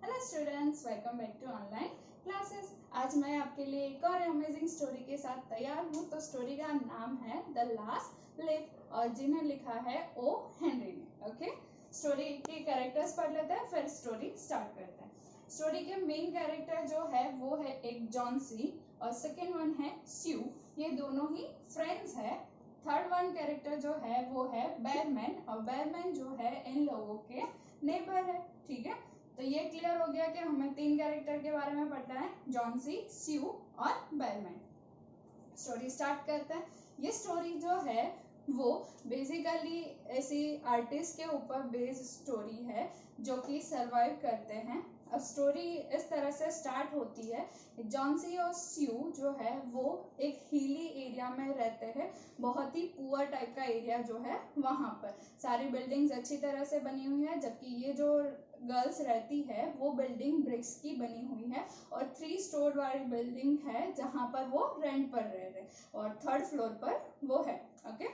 Hello students, welcome back to online classes. आज मैं आपके लिए एक और अमेजिंग स्टोरी के साथ तैयार हूँ। तो स्टोरी का नाम है द लास्ट लिव और जिन्हें लिखा है ओ हेनरी ने। ओके, स्टोरी के कैरेक्टर्स पढ़ लेते हैं, फिर स्टोरी स्टार्ट करते हैं। स्टोरी के मेन कैरेक्टर जो है वो है एक जॉन सी और सेकेंड वन है स्यू। ये दोनों ही फ्रेंड्स है। थर्ड वन कैरेक्टर जो है वो है बैरमैन और बैरमैन जो है इन लोगों के नेबर है। ठीक है, तो ये क्लियर हो गया कि हमें तीन कैरेक्टर के बारे में पढ़ना है, जॉन सी, स्यू और बैरमैन। स्टोरी स्टार्ट करते हैं। ये स्टोरी जो है वो बेसिकली ऐसी आर्टिस्ट के ऊपर बेस्ड स्टोरी है जो कि सरवाइव करते हैं। अब स्टोरी इस तरह से स्टार्ट होती है। जॉन सी और स्यू जो है वो एक हिली एरिया में रहते हैं, बहुत ही पुअर टाइप का एरिया जो है वहाँ पर सारी बिल्डिंग्स अच्छी तरह से बनी हुई है, जबकि ये जो गर्ल्स रहती है वो बिल्डिंग ब्रिक्स की बनी हुई है और 3 स्टोर वाली बिल्डिंग है जहाँ पर वो रेंट पर रह रहे और थर्ड फ्लोर पर वो है। ओके,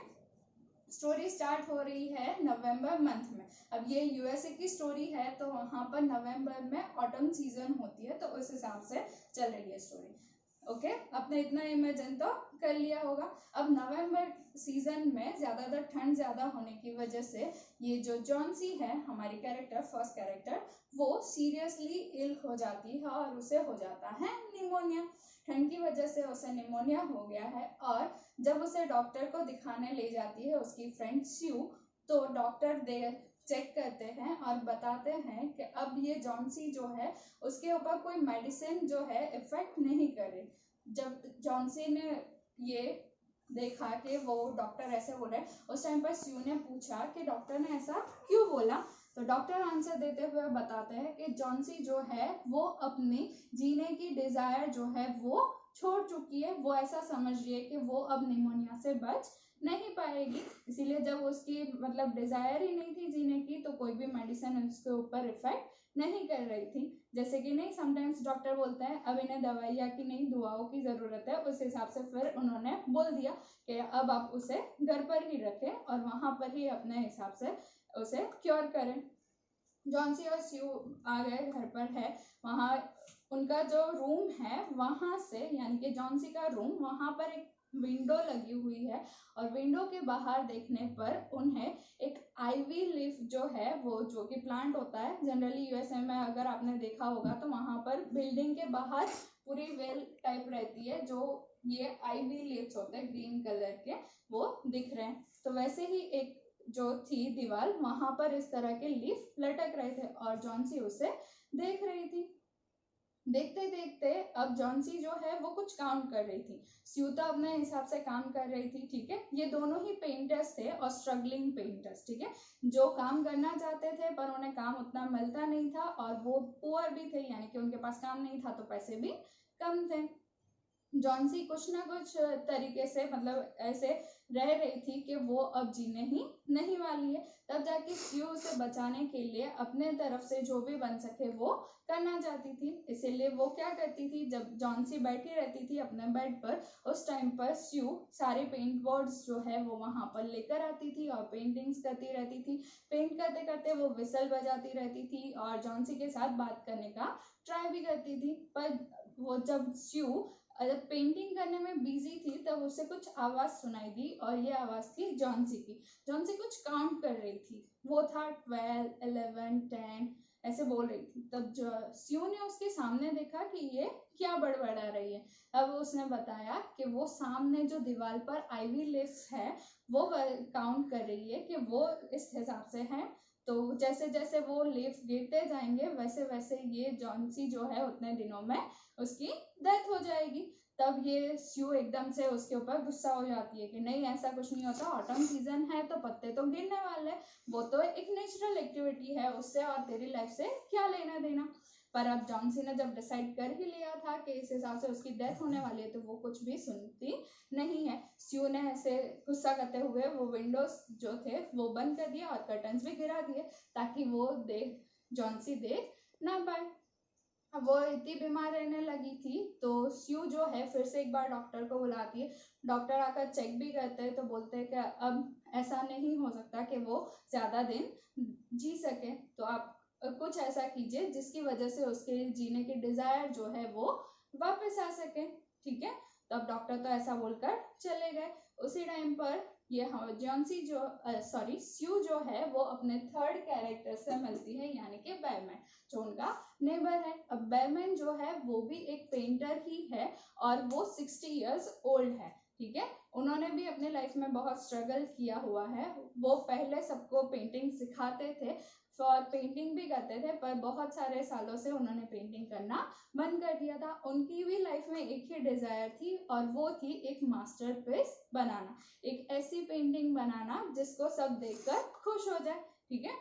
स्टोरी स्टार्ट हो रही है नवंबर मंथ में। अब ये यूएसए की स्टोरी है तो वहां पर नवंबर में ऑटम सीजन होती है, तो उस हिसाब से चल रही है स्टोरी। ओके, आपने इतना इमेजिन तो कर लिया होगा। अब नवंबर सीजन में ज्यादातर ठंड ज्यादा होने की वजह से ये जो जॉन सी है, हमारी कैरेक्टर, फर्स्ट कैरेक्टर, वो सीरियसली इल हो जाती है और उसे हो जाता है निमोनिया। ठंड की वजह से उसे निमोनिया हो गया है और जब उसे डॉक्टर को दिखाने ले जाती है उसकी फ्रेंड स्यू, तो डॉक्टर चेक करते हैं और बताते हैं कि अब ये जॉनसी जो है उसके ऊपर कोई मेडिसिन जो है इफेक्ट नहीं करे। जब जॉनसी ने ये देखा कि वो डॉक्टर ऐसे बोल रहे हैं, उस टाइम पर स्यू ने पूछा कि डॉक्टर ने ऐसा क्यों बोला। तो डॉक्टर आंसर देते हुए बताते हैं कि जॉनसी जो है वो अपनी जीने की डिजायर जो है वो छोड़ चुकी है। वो ऐसा समझ रही है कि वो अब निमोनिया से बच नहीं पाएगी, इसीलिए जब उसकी मतलब डिजायर ही नहीं थी जीने की तो कोई भी मेडिसिन उसके ऊपर इफेक्ट नहीं कर रही थी। जैसे कि नहीं, समटाइम्स डॉक्टर बोलते हैं अब इन्हें दवाइयाँ की नहीं दुआओं की जरूरत है, उस हिसाब से फिर उन्होंने बोल दिया कि अब आप उसे घर पर ही रखें और वहां पर ही अपने हिसाब से उसे क्योर करें। जॉनसी और स्यू आ गए, घर पर है। वहाँ उनका जो रूम है वहां से, यानी कि जॉनसी का रूम, वहां पर एक विंडो लगी हुई है और विंडो के बाहर देखने पर उन्हें एक आईवी लीफ जो है, वो जो कि प्लांट होता है जनरली यूएसए में, अगर आपने देखा होगा तो वहां पर बिल्डिंग के बाहर पूरी वेल टाइप रहती है, जो ये आईवी लीव्स होते हैं ग्रीन कलर के, वो दिख रहे हैं। तो वैसे ही एक जो थी दीवार, वहां पर इस तरह के लीफ लटक रहे थे और जॉनसी उसे देख रही थी। देखते देखते अब जॉनसी जो है वो कुछ काम कर रही थी, स्यू तो अपने हिसाब से काम कर रही थी। ठीक है, ये दोनों ही पेंटर्स थे और स्ट्रगलिंग पेंटर्स। ठीक है, जो काम करना चाहते थे पर उन्हें काम उतना मिलता नहीं था और वो पुअर भी थे, यानी कि उनके पास काम नहीं था तो पैसे भी कम थे। जॉनसी कुछ ना कुछ तरीके से मतलब ऐसे रह रही थी कि वो अब जीने ही नहीं वाली है। तब जाके स्यू उसे बचाने के लिए अपने तरफ से जो भी बन सके वो करना चाहती थी। इसीलिए वो क्या करती थी, जब जॉनसी बैठी रहती थी अपने बेड पर, उस टाइम पर स्यू सारे पेंट बोर्ड्स जो है वो वहां पर लेकर आती थी और पेंटिंग्स करती रहती थी। पेंट करते करते वो विसल बजाती रहती थी और जॉनसी के साथ बात करने का ट्राई भी करती थी। पर वो जब स्यू जब पेंटिंग करने में बिजी थी तब उसे कुछ आवाज सुनाई दी और ये आवाज थी जॉनसी की। जॉनसी कुछ काउंट कर रही थी, वो था 12, 11, 10 ऐसे बोल रही थी। तब जो स्यू ने उसके सामने देखा कि ये क्या बड़बड़ा रही है। अब उसने बताया कि वो सामने जो दीवार पर आईवी लीफ है वो काउंट कर रही है कि वो इस हिसाब से है, तो जैसे जैसे वो लीफ गिरते जाएंगे वैसे वैसे ये जॉनसी जो है उतने दिनों में उसकी डेथ हो जाएगी। तब ये स्यू एकदम से उसके ऊपर गुस्सा हो जाती है कि नहीं, ऐसा कुछ नहीं होता, ऑटम सीजन है तो पत्ते तो गिरने वाले, वो तो एक नेचुरल एक्टिविटी है, उससे और तेरी लाइफ से क्या लेना देना। पर अब जॉनसी ने जब डिसाइड कर ही लिया था कि इस हिसाब से उसकी डेथ होने वाली है तो वो कुछ भी सुनती नहीं है। स्यू ने ऐसे गुस्सा करते हुए वो विंडोज जो थे वो बंद कर दिया और कर्टन्स भी गिरा दिए ताकि वो जॉनसी देख ना पाए। अब वो इतनी बीमार रहने लगी थी तो स्यू जो है फिर से एक बार डॉक्टर को बुलाती है। डॉक्टर आकर चेक भी करते हैं तो बोलते हैं कि अब ऐसा नहीं हो सकता कि वो ज्यादा दिन जी सके, तो आप कुछ ऐसा कीजिए जिसकी वजह से उसके जीने की डिजायर जो है वो वापस आ सके। ठीक है, तब डॉक्टर तो ऐसा बोलकर चले गए। उसी टाइम पर ये जॉन्सी जो स्यू जो है वो अपने थर्ड कैरेक्टर से मिलती है, यानी कि बेयरमैन, जो उनका नेबर है। अब बेयरमैन जो है वो भी एक पेंटर ही है और वो 60 इयर्स ओल्ड है। ठीक है, उन्होंने भी अपने लाइफ में बहुत स्ट्रगल किया हुआ है। वो पहले सबको पेंटिंग सिखाते थे और पेंटिंग भी करते थे, पर बहुत सारे सालों से उन्होंने पेंटिंग करना बंद कर दिया था। उनकी भी लाइफ में एक ही डिजायर थी और वो थी एक मास्टरपीस बनाना, एक ऐसी पेंटिंग बनाना जिसको सब देखकर खुश हो जाए। ठीक है,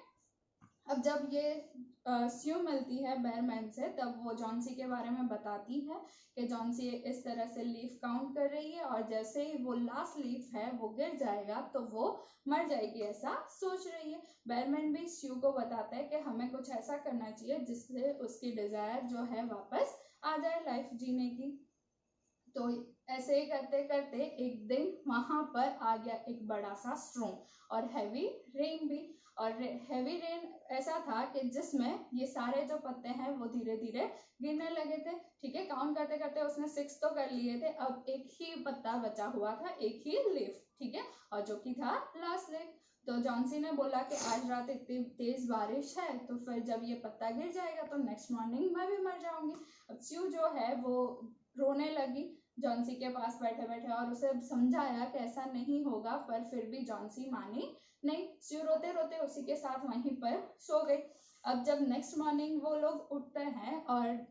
अब जब ये स्यू मिलती है बेयरमैन से, तब वो जॉन्सी के बारे में बताती है कि जॉन्सी इस तरह से लीफ काउंट कर रही है और जैसे ही वो लास्ट लीफ है वो गिर जाएगा तो वो मर जाएगी, ऐसा सोच रही है। बेयरमैन भी स्यू को बताता है कि हमें कुछ ऐसा करना चाहिए जिससे उसकी डिजायर जो है वापस आ जाए लाइफ जीने की। तो ऐसे ही करते करते एक दिन वहां पर आ गया एक बड़ा सा स्ट्रॉन्ग और हैवी रेन भी। और हैवी रेन ऐसा था कि जिसमें ये सारे जो पत्ते हैं वो धीरे धीरे गिरने लगे थे। ठीक है, काउंट करते करते उसने 6 तो कर लिए थे, अब एक ही पत्ता बचा हुआ था, एक ही लीफ। ठीक है, और जो कि था लास्ट लीफ। तो जॉन्सी ने बोला कि आज रात इतनी तेज बारिश है तो फिर जब ये पत्ता गिर जाएगा तो नेक्स्ट मॉर्निंग मैं भी मर जाऊंगी। अब स्यू जो है वो रोने लगी जॉन्सी के पास बैठे बैठे और उसे समझाया कि ऐसा नहीं होगा, पर फिर भी जॉन्सी मानी नहीं। स्यू रोते रोते उसी के साथ वहीं पर सो गई। अब जब नेक्स्ट मॉर्निंग वो लोग उठते हैं और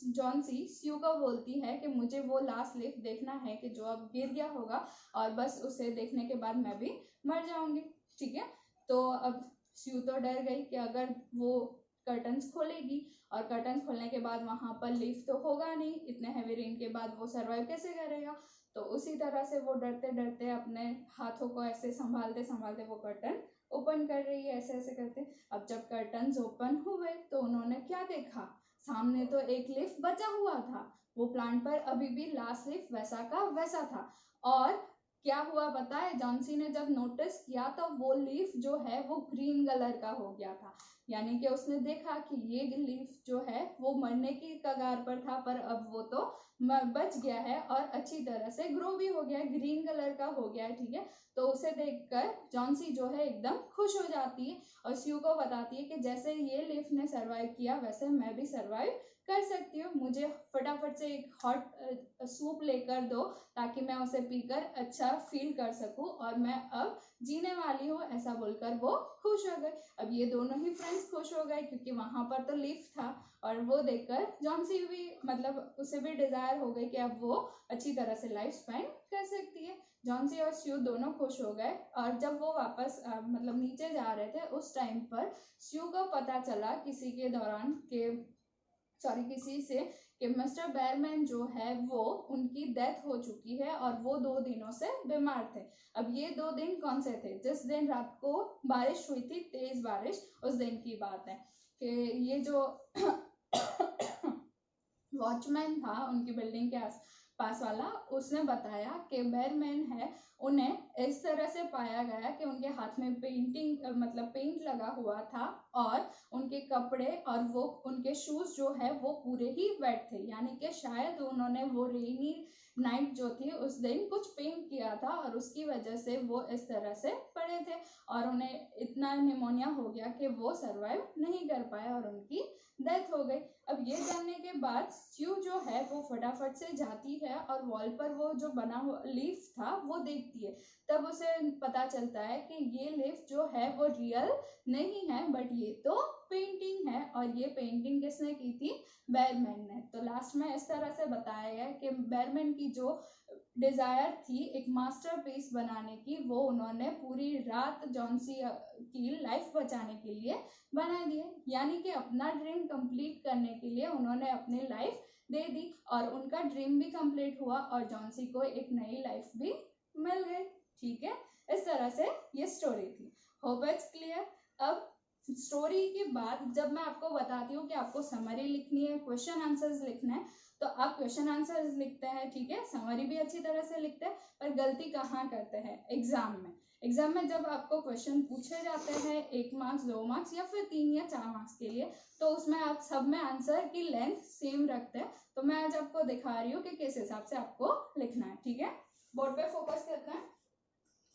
जॉन्सी स्यू को बोलती है कि मुझे वो लास्ट लीफ देखना है कि जो अब गिर गया होगा और बस उसे देखने के बाद मैं भी मर जाऊंगी। ठीक है, तो अब स्यू तो डर गई कि अगर वो कर्टन्स खोलेगी और कर्टन खोलने के बाद वहां पर लीफ तो होगा नहीं, इतने हैवी रेन के बाद वो सरवाइव कैसे करेगा। तो उसी तरह से वो डरते डरते अपने हाथों को ऐसे संभालते संभालते वो कर्टन ओपन कर रही है, ऐसे ऐसे करते। अब जब कर्टन्स ओपन हुए तो उन्होंने क्या देखा, सामने तो एक लीफ बचा हुआ था, वो प्लांट पर अभी भी लास्ट लीफ वैसा का वैसा था। और क्या हुआ पता है, जॉन्सी ने जब नोटिस किया तो वो लीफ जो है वो ग्रीन कलर का हो गया था, यानी कि उसने देखा कि ये लीफ जो है वो मरने की कगार पर था, पर अब वो तो बच गया है और अच्छी तरह से ग्रो भी हो गया है, ग्रीन कलर का हो गया है। ठीक है, तो उसे देखकर जॉन्सी जो है एकदम खुश हो जाती है और स्यू को बताती है कि जैसे ये लीफ ने सरवाइव किया वैसे मैं भी सरवाइव कर सकती हूँ, मुझे फटाफट से एक हॉट सूप लेकर दो ताकि मैं उसे पीकर अच्छा फील कर सकूं और मैं अब जीने वाली हूँ, ऐसा बोलकर वो खुश हो गए। अब ये दोनों ही फ्रेंड्स खुश हो गए क्योंकि वहां पर तो लीफ था और वो देखकर जॉन्सी भी मतलब उसे भी डिजायर हो गई कि अब वो अच्छी तरह से लाइफ स्पेंड कर सकती है। जॉन्सी और स्यू दोनों खुश हो गए और जब वो वापस मतलब नीचे जा रहे थे उस टाइम पर स्यू को पता चला किसी के दौरान के किसी से कि मिस्टर बेयरमैन जो है वो उनकी डेथ हो चुकी है और वो 2 दिनों से बीमार थे। अब ये 2 दिन कौन से थे, जिस दिन रात को बारिश हुई थी, तेज बारिश, उस दिन की बात है कि ये जो वॉचमैन था उनकी बिल्डिंग के पास वाला, उसने बताया कि बेयरमैन है, उन्हें इस तरह से पाया गया कि उनके हाथ में पेंटिंग मतलब पेंट लगा हुआ था और उनके कपड़े और वो उनके शूज जो है वो पूरे ही वेट थे, यानी कि शायद उन्होंने वो रेनी नाइट जो थी उस दिन कुछ पेंट किया था और उसकी वजह से वो इस तरह से पड़े थे और उन्हें इतना निमोनिया हो गया कि वो सरवाइव नहीं कर पाए और उनकी डेथ हो गई। अब ये जानने के बाद स्यू जो है वो फटाफट से जाती है और वॉल पर वो जो बना हुआ लीफ था वो देखती है। तब उसे पता चलता है कि ये लीफ जो है वो रियल नहीं है बट ये तो पेंटिंग है और ये पेंटिंग किसने की थी, बेयरमैन ने। तो लास्ट में इस तरह से बताया गया कि बेयरमैन की जो डिजायर थी एक मास्टरपीस बनाने की, वो उन्होंने पूरी रात जॉन्सी की लाइफ बचाने के लिए बना दिए, यानी कि अपना ड्रीम कंप्लीट करने के लिए उन्होंने अपनी लाइफ दे दी और उनका ड्रीम भी कंप्लीट हुआ और जॉन्सी को एक नई लाइफ भी मिल गई। ठीक है, इस तरह से ये स्टोरी थी। Hope it's clear. अब स्टोरी के बाद जब मैं आपको बताती हूँ कि आपको समरी लिखनी है, क्वेश्चन आंसर्स लिखना है, तो आप क्वेश्चन आंसर्स लिखते हैं, ठीक है, समरी भी अच्छी तरह से लिखते हैं, पर गलती कहाँ करते हैं, एग्जाम में। एग्जाम में जब आपको क्वेश्चन पूछे जाते हैं 1 मार्क्स 2 मार्क्स या फिर 3 या 4 मार्क्स के लिए, तो उसमें आप सब में आंसर की लेंथ सेम रखते हैं। तो मैं आज आपको दिखा रही हूँ कि किस हिसाब से आपको लिखना है। ठीक है, बोर्ड पे फोकस करते हैं।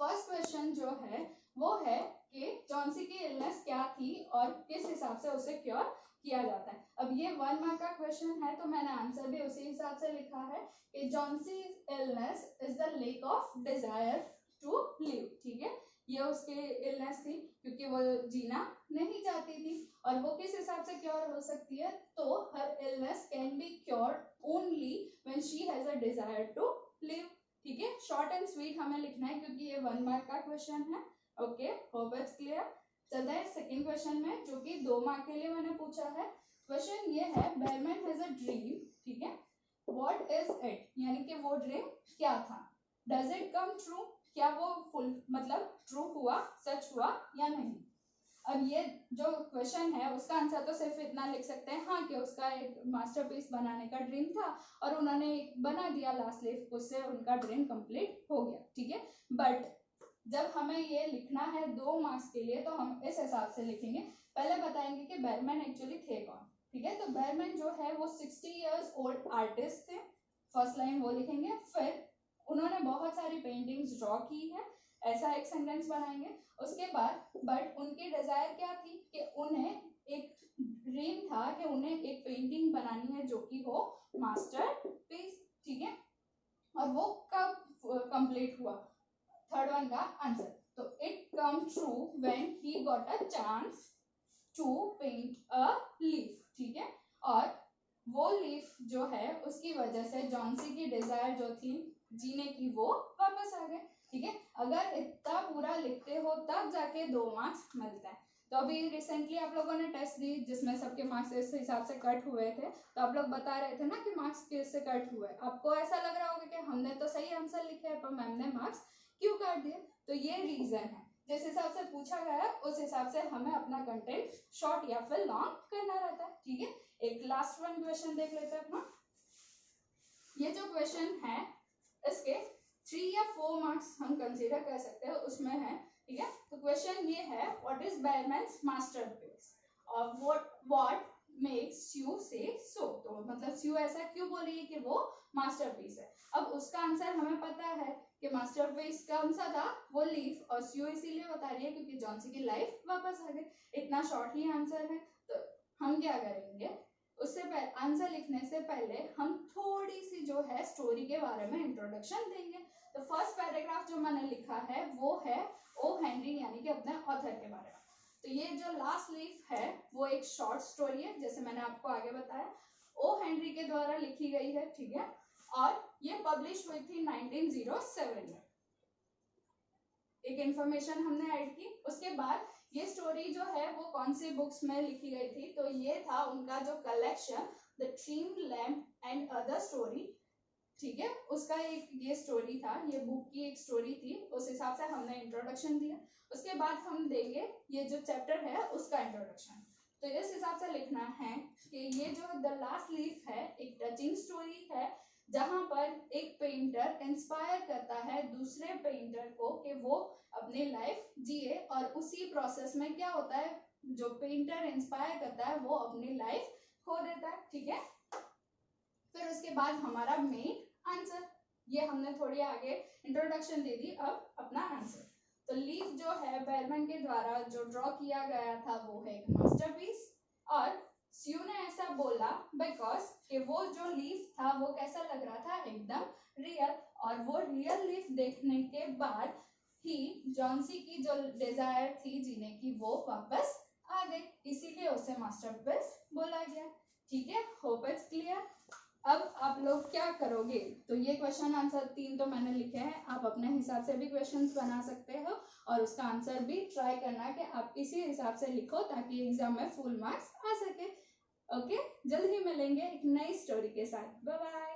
फर्स्ट क्वेश्चन जो है वो है कि जॉन्सी की इलनेस क्या थी और किस हिसाब से उसे क्योर किया जाता है। अब ये 1 मार्क का क्वेश्चन है, तो मैंने आंसर भी उसी हिसाब से लिखा है कि Johnsy illness is the lack of desire to live. ठीक है, ये उसकी इलनेस थी क्योंकि वो जीना नहीं चाहती थी। और वो किस हिसाब से क्योर हो सकती है, तो हर illness can be cured only when she has a desire to live. ठीक है, शॉर्ट एंड स्वीट हमें लिखना है क्योंकि ये 1 मार्क का क्वेश्चन है। Okay, hope it's clear. चलता है सेकंड क्वेश्चन में, जो कि 2 मार्क के लिए मैंने पूछा है। क्वेश्चन ये है, बेरमैन हैज अ ड्रीम। ठीक है, व्हाट इज इट, यानी कि वो ड्रीम क्या था। डज इट कम ट्रू, क्या वो फुल मतलब ट्रू हुआ, सच हुआ या नहीं। अब ये जो क्वेश्चन है उसका आंसर तो सिर्फ इतना लिख सकते हैं, हाँ, कि उसका एक मास्टरपीस बनाने का ड्रीम था और उन्होंने एक बना दिया लास्ट लीफ, उससे उनका ड्रीम कंप्लीट हो गया। ठीक है, बट जब हमें ये लिखना है 2 मार्क्स के लिए, तो हम इस हिसाब से लिखेंगे। पहले बताएंगे कि बेरमैन एक्चुअली थे कौन। ठीक है, तो बेरमैन जो है वो 60 इयर्स ओल्ड आर्टिस्ट थे। फर्स्ट लाइन वो लिखेंगे। फिर उन्होंने बहुत सारी पेंटिंग्स ड्रॉ की है, ऐसा एक सेंटेंस बनाएंगे। उसके बाद बट उनकी डिजायर क्या थी कि उन्हें एक ड्रीम था कि उन्हें एक पेंटिंग बनानी है जो कि हो मास्टरपीस। ठीक है, और वो कब कंप्लीट हुआ, थर्ड वन का आंसर। तो it come true when he got a chance to paint a leaf. ठीक है, और वो लीफ जो है उसकी वजह से जॉन्सी की डिजायर जो थी जीने की, वो वापस आ गए। ठीक है, अगर इतना पूरा लिखते हो तब जाके 2 मार्क्स मिलता है। तो अभी रिसेंटली आप लोगों ने टेस्ट दी जिसमें सबके मार्क्स इस हिसाब से कट हुए थे, तो आप लोग बता रहे थे ना कि मार्क्स किससे कट हुए। आपको ऐसा लग रहा होगा कि हमने तो सही आंसर लिखे है पर मैम ने मार्क्स क्यों काट दिए। तो ये रीजन है, जिस हिसाब से पूछा गया है उस हिसाब से हमें अपना कंटेंट शॉर्ट या फिर लॉन्ग करना रहता है। ठीक है, एक लास्ट वन क्वेश्चन देख लेते हैं अपना। ये जो क्वेश्चन है इसके 3 या 4 मार्क्स हम कंसीडर कर सकते हैं, उसमें है। ठीक है, तो क्वेश्चन ये है, व्हाट इज बेरमैन्स मास्टरपीस और व्हाट मेक्स यू से सो। तो मतलब स्यू ऐसा क्यों बोल रही है कि वो मास्टरपीस है। अब उसका आंसर हमें पता है कि मास्टरपीस कौन सा था, वो लीफ, और स्यू इसीलिए बता रही है क्योंकि जॉन्सी की लाइफ वापस आ गई। इतना शॉर्ट ही आंसर है। तो हम क्या करेंगे, उससे पहले आंसर लिखने से पहले हम थोड़ी सी जो है स्टोरी के बारे में इंट्रोडक्शन देंगे। तो फर्स्ट पैराग्राफ जो मैंने लिखा है वो है ओ हेनरी, यानी कि अपने ऑथर के बारे में। तो ये जो लास्ट लीफ है वो एक शॉर्ट स्टोरी है, जैसे मैंने आपको आगे बताया, ओ हेनरी के द्वारा लिखी गई है। ठीक है, और ये पब्लिश हुई थी 1907 में। एक इंफॉर्मेशन हमने ऐड की। उसके बाद ये स्टोरी जो है वो कौन सी बुक्स में लिखी गई थी, तो ये था उनका जो collection the dream lamp and other story. ठीक है, उसका एक ये स्टोरी था, ये बुक की एक स्टोरी थी, उस हिसाब से हमने इंट्रोडक्शन दिया। उसके बाद हम देंगे ये जो चैप्टर है उसका इंट्रोडक्शन। तो इस हिसाब से लिखना है कि ये जो द लास्ट लीफ है एक टचिंग स्टोरी है, जहां पर एक पेंटर इंस्पायर करता है दूसरे पेंटर को कि वो अपनी लाइफ जिए, और उसी प्रोसेस में क्या होता है, जो पेंटर इंस्पायर करता है वो अपनी लाइफ खो देता है। ठीक है, फिर उसके बाद हमारा मेन आंसर, ये हमने थोड़ी आगे इंट्रोडक्शन दे दी, अब अपना आंसर। तो लीफ जो है बेरमैन के द्वारा जो ड्रॉ किया गया था वो है एक मास्टरपीस, और स्यू ने ऐसा बोला बिकॉज कि वो जो लीफ था वो कैसा लग रहा था, एकदम रियल, और वो रियल लीफ देखने के बाद ही जॉन्सी की जो डिजायर थी जीने की वो वापस आ गई, इसीलिए उसे मास्टरपीस बोला गया। ठीक है, होप इट्स क्लियर। अब आप लोग क्या करोगे, तो ये क्वेश्चन आंसर 3 तो मैंने लिखे हैं, आप अपने हिसाब से भी क्वेश्चंस बना सकते हो और उसका आंसर भी ट्राई करना कि आप इसी हिसाब से लिखो ताकि एग्जाम में फुल मार्क्स आ सके। ओके, जल्द ही मिलेंगे एक नई स्टोरी के साथ। Bye bye.